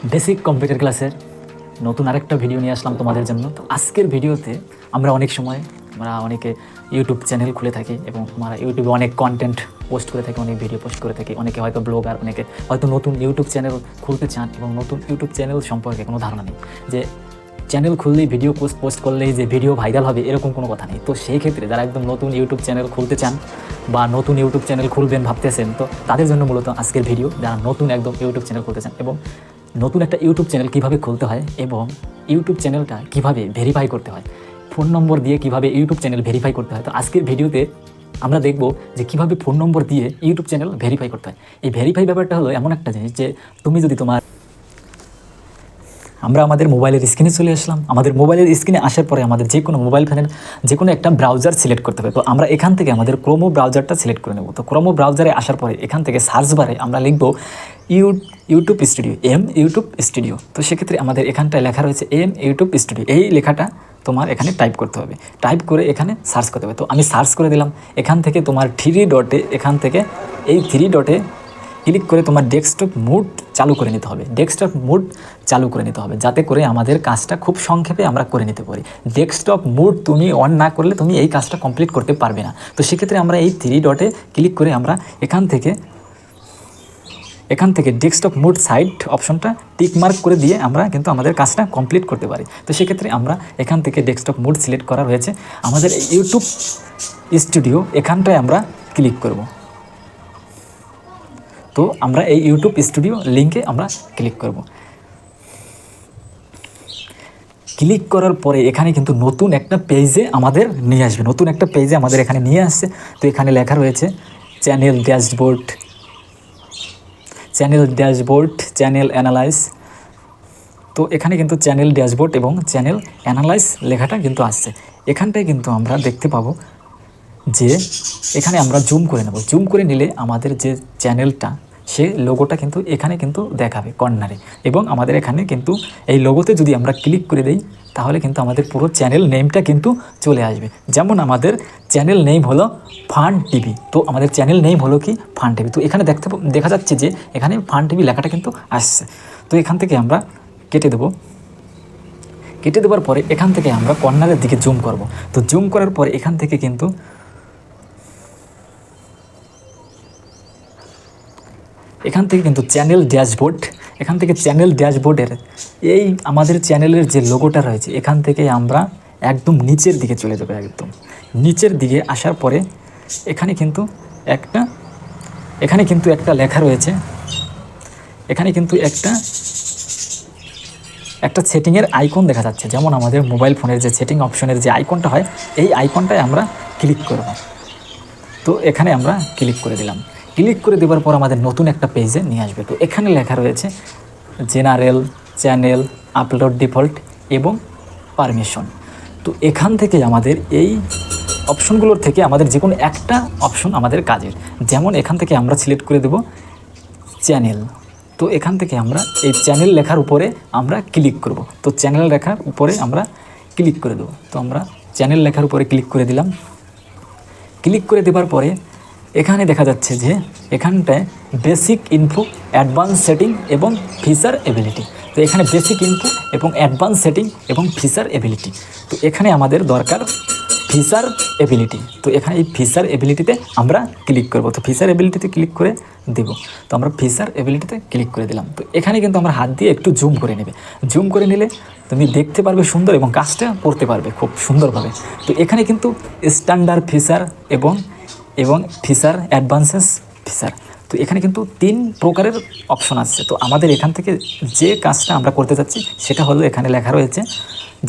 Basic computer ক্লাসের নতুন আরেকটা ভিডিও নিয়ে আসলাম তোমাদের জন্য। তো আজকের ভিডিওতে আমরা অনেকে ইউটিউব চ্যানেল খুলে থাকি এবং আমরা ইউটিউবে অনেক কন্টেন্ট পোস্ট করে থাকি, অনেক ভিডিও পোস্ট করে থাকি। অনেকে হয়তো ব্লগার, অনেকে হয়তো নতুন ইউটিউব চ্যানেল খুলতে চান এবং নতুন ইউটিউব চ্যানেল সম্পর্কে কোনো ধারণা নেই যে চ্যানেল খুললেই ভিডিও পোস্ট করলেই যে ভিডিও ভাইরাল হবে এরকম কোনো কথা নেই। তো সেই ক্ষেত্রে যারা একদম নতুন ইউটিউব চ্যানেল খুলতে চান বা নতুন ইউটিউব চ্যানেল খুলবেন ভাবতেছেন, তো তাদের জন্য মূলত আজকের ভিডিও। যারা নতুন একদম ইউটিউব চ্যানেল খুলতে চান এবং নতুন একটা ইউটিউব চ্যানেল কীভাবে খুলতে হয় এবং ইউটিউব চ্যানেলটা কীভাবে ভেরিফাই করতে হয়, ফোন নম্বর দিয়ে কীভাবে ইউটিউব চ্যানেল ভেরিফাই করতে হয়, তো আজকের ভিডিওতে আমরা দেখব যে কীভাবে ফোন নম্বর দিয়ে ইউটিউব চ্যানেল ভেরিফাই করতে হয়। এই ভেরিফাই ব্যাপারটা হলো এমন একটা জিনিস যে তুমি যদি আমরা আমাদের মোবাইলের স্ক্রিনে চলে আসলাম। আমাদের মোবাইলের স্ক্রিনে আসার পরে আমাদের যে কোনো মোবাইল ফোনের যে কোনো একটা ব্রাউজার সিলেক্ট করতে হবে। তো আমরা এখান থেকে আমাদের ক্রোমো ব্রাউজারটা সিলেক্ট করে নেব। তো ক্রোমো ব্রাউজারে আসার পরে এখান থেকে সার্চ বারে আমরা লিখব ইউটিউব স্টুডিও, ইউটিউব স্টুডিও। তো সেক্ষেত্রে আমাদের এখানটায় লেখা রয়েছে ইউটিউব স্টুডিও। এই লেখাটা তোমার এখানে টাইপ করতে হবে, টাইপ করে এখানে সার্চ করতে হবে। তো আমি সার্চ করে দিলাম। এখান থেকে তোমার এখান থেকে এই 3 ডটে ক্লিক করে তোমার ডেস্কটপ মোড চালু করে নিতে হবে। ডেস্কটপ মোড চালু করে নিতে হবে যাতে করে আমাদের কাজটা খুব সংক্ষেপে আমরা করে নিতে পারি। ডেস্কটপ মোড তুমি অন না করলে তুমি এই কাজটা কমপ্লিট করতে পারবে না। তো সেক্ষেত্রে আমরা এই 3 ডটে ক্লিক করে আমরা এখান থেকে ডেস্কটপ মোড সাইড অপশনটা টিক মার্ক করে দিয়ে আমরা কিন্তু আমাদের কাজটা কমপ্লিট করতে পারি। তো সেক্ষেত্রে আমরা এখান থেকে ডেস্কটপ মোড সিলেক্ট করা রয়েছে আমাদের ইউটিউব স্টুডিও, এখানটায় আমরা ক্লিক করব। তো আমরা এই ইউটিউব স্টুডিও লিঙ্কে আমরা ক্লিক করব। ক্লিক করার পরে এখানে কিন্তু নতুন একটা পেজে আমাদের নিয়ে আসবে, নতুন একটা পেজে আমাদের এখানে নিয়ে আসছে। তো এখানে লেখা রয়েছে চ্যানেল ড্যাশবোর্ড, চ্যানেল অ্যানালাইজ। তো এখানে কিন্তু চ্যানেল ড্যাশবোর্ড এবং চ্যানেল অ্যানালাইজ লেখাটা কিন্তু আসছে। এখানটায় কিন্তু আমরা দেখতে পাবো যে এখানে আমরা জুম করে নেব। জুম করে নিলে আমাদের যে চ্যানেলটা সে লোগোটা কিন্তু এখানে কিন্তু দেখাবে কর্নারে, এবং আমাদের এখানে কিন্তু এই লোগোতে যদি আমরা ক্লিক করে দেই তাহলে কিন্তু আমাদের পুরো চ্যানেল নেমটা কিন্তু চলে আসবে। যেমন আমাদের চ্যানেল নেম হলো ফান টিভি, তো আমাদের চ্যানেল নেম হলো কি ফান টিভি। তো এখানে দেখা যাচ্ছে যে এখানে ফান টিভি লেখাটা কিন্তু আসছে। তো এখান থেকে আমরা কেটে দেওয়ার পরে এখান থেকে আমরা কর্নারের দিকে জুম করব। তো জুম করার পরে এখান থেকে কিন্তু চ্যানেল ড্যাশবোর্ড, এখান থেকে চ্যানেল ড্যাশবোর্ডের এই আমাদের চ্যানেলের যে লোগোটা রয়েছে এখান থেকে আমরা একদম নিচের দিকে চলে যাবো। একদম নিচের দিকে আসার পরে এখানে কিন্তু একটা লেখা রয়েছে, এখানে কিন্তু একটা সেটিংয়ের আইকন দেখা যাচ্ছে। যেমন আমাদের মোবাইল ফোনের যে সেটিং অপশনের যে আইকনটা হয় এই আইকনটায় আমরা ক্লিক করব। তো এখানে আমরা ক্লিক করে দিলাম। ক্লিক করে দেওয়ার পর আমাদের নতুন একটা পেজে নিয়ে আসবে। তো এখানে লেখা রয়েছে জেনারেল, চ্যানেল, আপলোড ডিফল্ট এবং পারমিশন। তো এখান থেকে আমাদের এই অপশনগুলোর থেকে আমাদের যে কোনো একটা অপশন আমাদের কাজের। যেমন এখান থেকে আমরা সিলেক্ট করে দেব চ্যানেল। তো এখান থেকে আমরা এই চ্যানেল লেখার উপরে আমরা ক্লিক করব। তো চ্যানেল লেখার উপরে আমরা ক্লিক করে দেবো। তো আমরা চ্যানেল লেখার উপরে ক্লিক করে দিলাম। ক্লিক করে দেওয়ার পরে এখানে দেখা যাচ্ছে যে এখানটায় বেসিক ইনফো, অ্যাডভান্স সেটিং এবং ফিচার এবিলিটি। তো এখানে বেসিক ইনফো এবং অ্যাডভান্স সেটিং এবং ফিচার এবিলিটি। তো এখানে আমাদের দরকার ফিচার এবিলিটি। তো এখানে এই ফিচার এবিলিটিতে আমরা ক্লিক করব। তো ফিচার এবিলিটিতে ক্লিক করে দেব। তো আমরা ফিচার এবিলিটিতে ক্লিক করে দিলাম। তো এখানে কিন্তু আমরা হাত দিয়ে একটু জুম করে নেবে। জুম করে নিলে তুমি দেখতে পারবে সুন্দর এবং কাজটা করতে পারবে খুব সুন্দরভাবে। তো এখানে কিন্তু স্ট্যান্ডার্ড ফিচার এবং ফিচার, অ্যাডভান্সেস ফিচার। তো এখানে কিন্তু 3 প্রকারের অপশন আছে। তো আমাদের এখান থেকে যে কাজটা আমরা করতে যাচ্ছি সেটা হলো এখানে লেখা রয়েছে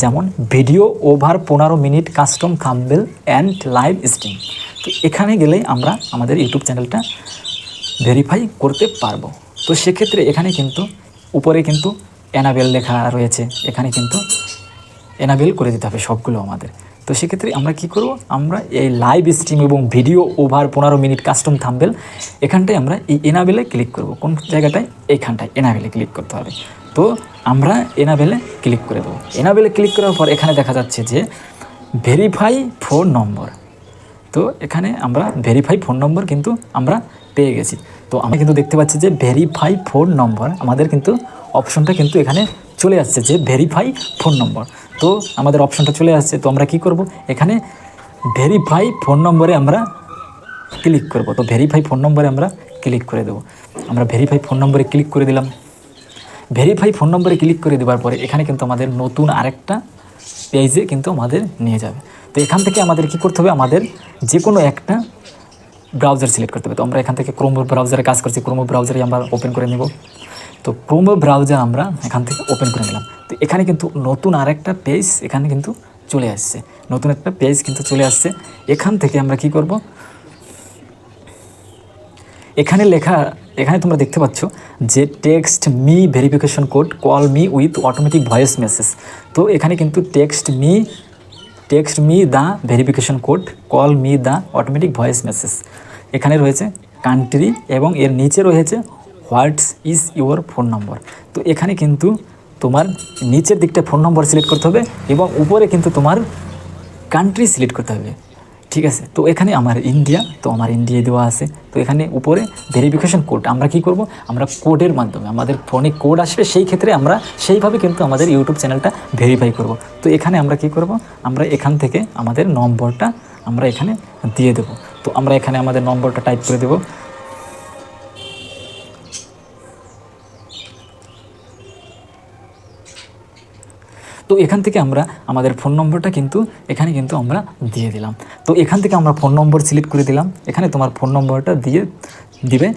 যেমন video over 15 minute custom thumbnail and live stream. তো এখানে গেলে আমরা আমাদের ইউটিউব চ্যানেলটা ভেরিফাই করতে পারবো। তো সেক্ষেত্রে এখানে কিন্তু উপরে কিন্তু এনাবেল লেখা রয়েছে, এখানে কিন্তু এনাবেল করে দিতে হবে সবগুলো আমাদের। তো সেক্ষেত্রে আমরা কি করব, আমরা এই লাইভ স্ট্রিম এবং video over 15 minute custom thumbnail এখানটায় আমরা এই এনাবেলে ক্লিক করব। কোন জায়গাটায়? এইখানটায় এনাবেলে ক্লিক করতে হবে। তো আমরা এনাবেলে ক্লিক করে দেবো। এনাবেলে ক্লিক করার পর এখানে দেখা যাচ্ছে যে ভেরিফাই ফোন নম্বর। তো এখানে আমরা ভেরিফাই ফোন নম্বর কিন্তু আমরা পেয়ে গেছি। তো আমরা কিন্তু দেখতে পাচ্ছি যে ভেরিফাই ফোন নম্বর আমাদের কিন্তু অপশনটা কিন্তু এখানে চলে আসছে যে ভেরিফাই ফোন নম্বর। তো আমাদের অপশনটা চলে আসছে, তো আমরা কি করব, এখানে ভেরিফাই ফোন নম্বরে আমরা ক্লিক করব। তো ভেরিফাই ফোন নম্বরে আমরা ক্লিক করে দেবো। আমরা ভেরিফাই ফোন নম্বরে ক্লিক করে দিলাম। ভেরিফাই ফোন নম্বরে ক্লিক করে দেওয়ার পরে এখানে কিন্তু আমাদের নতুন আরেকটা পেজে কিন্তু আমাদের নিয়ে যাবে। তো এখান থেকে আমাদের কি করতে হবে, আমাদের যে কোনো একটা ব্রাউজার সিলেক্ট করতে হবে। তো আমরা এখান থেকে ক্রোম ব্রাউজারে কাজ করছি, ক্রোম ব্রাউজারে আমরা ওপেন করে নেব। তো ক্রোম ব্রাউজার আমরা এখান থেকে ওপেন করে নিলাম। তো এখানে কিন্তু নতুন আরেকটা পেজ এখানে কিন্তু চলে আসছে, নতুন একটা পেজ কিন্তু চলে আসছে। এখান থেকে আমরা কি করব, এখানে লেখা, এখানে তোমরা দেখতে পাচ্ছ যে text me verification code, call me with automatic voice message. তো এখানে কিন্তু text me the verification code, call me the automatic voice message এখানে রয়েছে কান্ট্রি, এবং এর নিচে রয়েছে হোয়াটস ইজ ইউর ফোন নম্বর। তো এখানে কিন্তু তোমার নিচের দিকটা ফোন নম্বর সিলেক্ট করতে হবে এবং উপরে কিন্তু তোমার কান্ট্রি সিলেক্ট করতে হবে, ঠিক আছে। তো এখানে আমার ইন্ডিয়া, তো আমার ইন্ডিয়া দেওয়া আছে। তো এখানে উপরে ভেরিফিকেশন কোড আমরা কি করব, আমরা কোডের মাধ্যমে আমাদের ফোনে কোড আসবে, সেই ক্ষেত্রে আমরা সেইভাবে কিন্তু আমাদের ইউটিউব চ্যানেলটা ভেরিফাই করব। তো এখানে আমরা কি করব, আমরা এখান থেকে আমাদের নম্বরটা আমরা এখানে দিয়ে দেব। তো আমরা এখানে আমাদের নম্বরটা টাইপ করে দেব। তো এখান থেকে আমরা আমাদের ফোন নম্বরটা কিন্তু এখানে কিন্তু আমরা দিয়ে দিলাম। তো এখান থেকে আমরা ফোন নম্বর সিলেক্ট করে দিলাম, এখানে তোমার ফোন নম্বরটা দিবে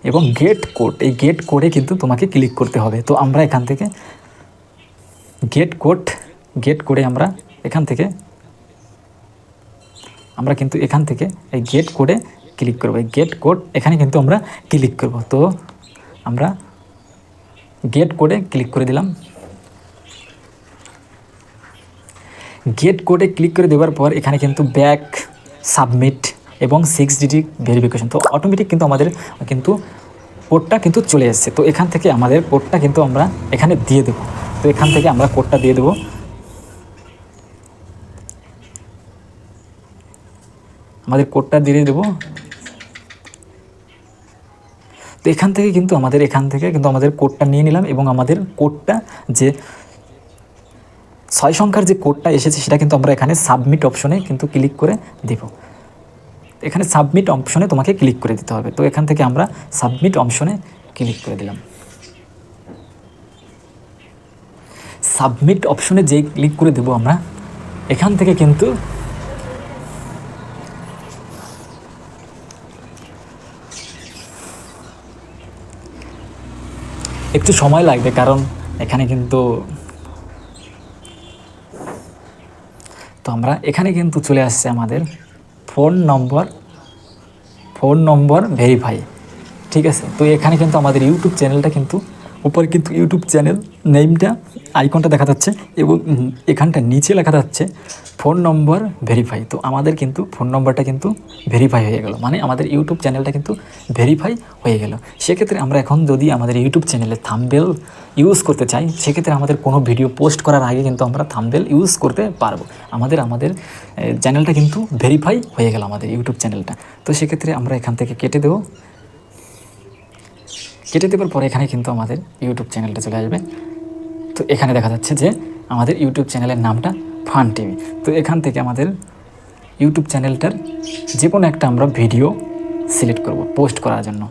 এবং গেট কোড, এই গেট কোডে কিন্তু তোমাকে ক্লিক করতে হবে। তো আমরা এখান থেকে গেট কোডে আমরা এখান থেকে এই গেট কোডে ক্লিক করব। এই গেট কোড এখানে কিন্তু আমরা ক্লিক করব। তো আমরা গেট কোডে ক্লিক করে দিলাম। গেট কোডে ক্লিক করে দেওয়ার পর এখানে কিন্তু ব্যাক, সাবমিট এবং 6 ডিজিট ভেরিফিকেশন, তো অটোমেটিক কিন্তু আমাদের কিন্তু কোডটা কিন্তু চলে এসেছে। তো এখান থেকে আমাদের কোডটা কিন্তু আমরা এখানে দিয়ে দেব। তো এখান থেকে আমরা কোডটা দিয়ে দেব। আমাদের কোডটা দিয়ে দেব। তো এখান থেকে কিন্তু আমাদের কোডটা নিয়ে নিলাম এবং আমাদের কোডটা যে 6 সংখ্যার যে কোডটা এসেছে সেটা কিন্তু আমরা এখানে সাবমিট অপশনে কিন্তু ক্লিক করে দেব। এখানে সাবমিট অপশনে তোমাকে ক্লিক করে দিতে হবে। তো এখান থেকে আমরা সাবমিট অপশনে ক্লিক করে দিলাম। সাবমিট অপশনে যেই ক্লিক করে দেব আমরা, এখান থেকে কিন্তু একটু সময় লাগবে, কারণ এখানে কিন্তু আমরা এখানে কিন্তু চলে আসছে আমাদের ফোন নম্বর ভেরিফাই, ঠিক আছে। তো এখানে কিন্তু আমাদের ইউটিউব চ্যানেলটা কিন্তু উপরে কিন্তু ইউটিউব চ্যানেল নেমটা আইকনটা দেখা যাচ্ছে এবং এখানটা নিচে লেখা যাচ্ছে ফোন নম্বর ভেরিফাই। তো আমাদের কিন্তু ফোন নম্বরটা কিন্তু ভেরিফাই হয়ে গেল, মানে আমাদের ইউটিউব চ্যানেলটা কিন্তু ভেরিফাই হয়ে গেল। সেক্ষেত্রে আমরা এখন যদি আমাদের ইউটিউব চ্যানেলে থাম্বনেল ইউজ করতে চাই, সেক্ষেত্রে আমাদের কোনো ভিডিও পোস্ট করার আগে কিন্তু আমরা থাম্বনেল ইউজ করতে পারবো। আমাদের চ্যানেলটা কিন্তু ভেরিফাই হয়ে গেল, আমাদের ইউটিউব চ্যানেলটা। তো সেক্ষেত্রে আমরা এখান থেকে কেটে দেওয়ার পরে এখানে কিন্তু আমাদের ইউটিউব চ্যানেলটা চলে আসবে। তো এখানে দেখা যাচ্ছে যে আমাদের ইউটিউব চ্যানেলের নামটা ফান টিভি। তো এখান থেকে আমাদের ইউটিউব চ্যানেলটার যে কোনো একটা আমরা ভিডিও সিলেক্ট করব পোস্ট করার জন্য।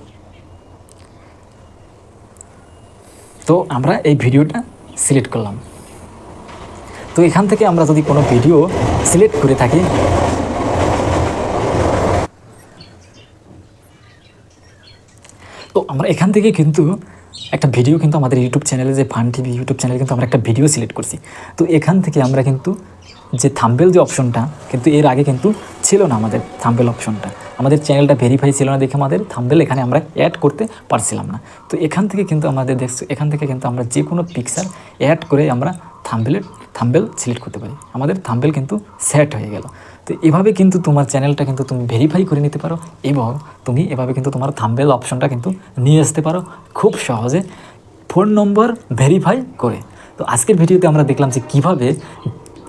তো আমরা এই ভিডিওটা সিলেক্ট করলাম। তো এখান থেকে আমরা যদি কোনো ভিডিও সিলেক্ট করে থাকি, তো আমরা এখান থেকে কিন্তু একটা ভিডিও কিন্তু আমাদের ইউটিউব চ্যানেলে যে ফান টিভি ইউটিউব চ্যানেলে কিন্তু আমরা একটা ভিডিও সিলেক্ট করছি। তো এখান থেকে আমরা কিন্তু যে থাম্বনেল যে অপশনটা কিন্তু এর আগে কিন্তু ছিল না, আমাদের থাম্বনেল অপশনটা আমাদের চ্যানেলটা ভেরিফাই ছিল না দেখে আমাদের থাম্বনেল এখানে আমরা অ্যাড করতে পারছিলাম না। তো এখান থেকে কিন্তু আমাদের দেখছো, এখান থেকে কিন্তু আমরা যে কোনো পিকচার অ্যাড করে আমরা থাম্বনেল সিলেক্ট করতে পারি। আমাদের থাম্বনেল কিন্তু সেট হয়ে গেল। তো এভাবে কিন্তু তোমার চ্যানেলটা কিন্তু তুমি ভেরিফাই করে নিতে পারো এবং তুমি এভাবে কিন্তু তোমার থাম্বনেল অপশনটা কিন্তু নিয়ে আসতে পারো খুব সহজে ফোন নম্বর ভেরিফাই করে। তো আজকের ভিডিওতে আমরা দেখলাম যে কীভাবে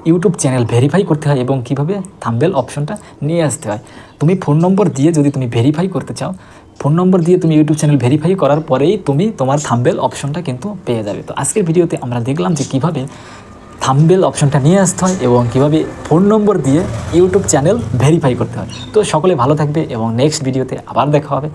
ইউটিউব চ্যানেল ভেরিফাই করতে হয় এবং কিভাবে থাম্বনেল অপশনটা নিয়ে আসতে হয়। তুমি ফোন নম্বর দিয়ে যদি তুমি ভেরিফাই করতে চাও, ফোন নম্বর দিয়ে তুমি ইউটিউব চ্যানেল ভেরিফাই করার পরেই তুমি তোমার থাম্বনেল অপশনটা কিন্তু পেয়ে যাবে। তো আজকের ভিডিওতে আমরা দেখলাম যে কীভাবে থাম্বনেল অপশনটা নিয়ে আসতে হয় এবং কীভাবে ফোন নম্বর দিয়ে ইউটিউব চ্যানেল ভেরিফাই করতে হয়। তো সকলে ভালো থাকবে এবং নেক্সট ভিডিওতে আবার দেখা হবে।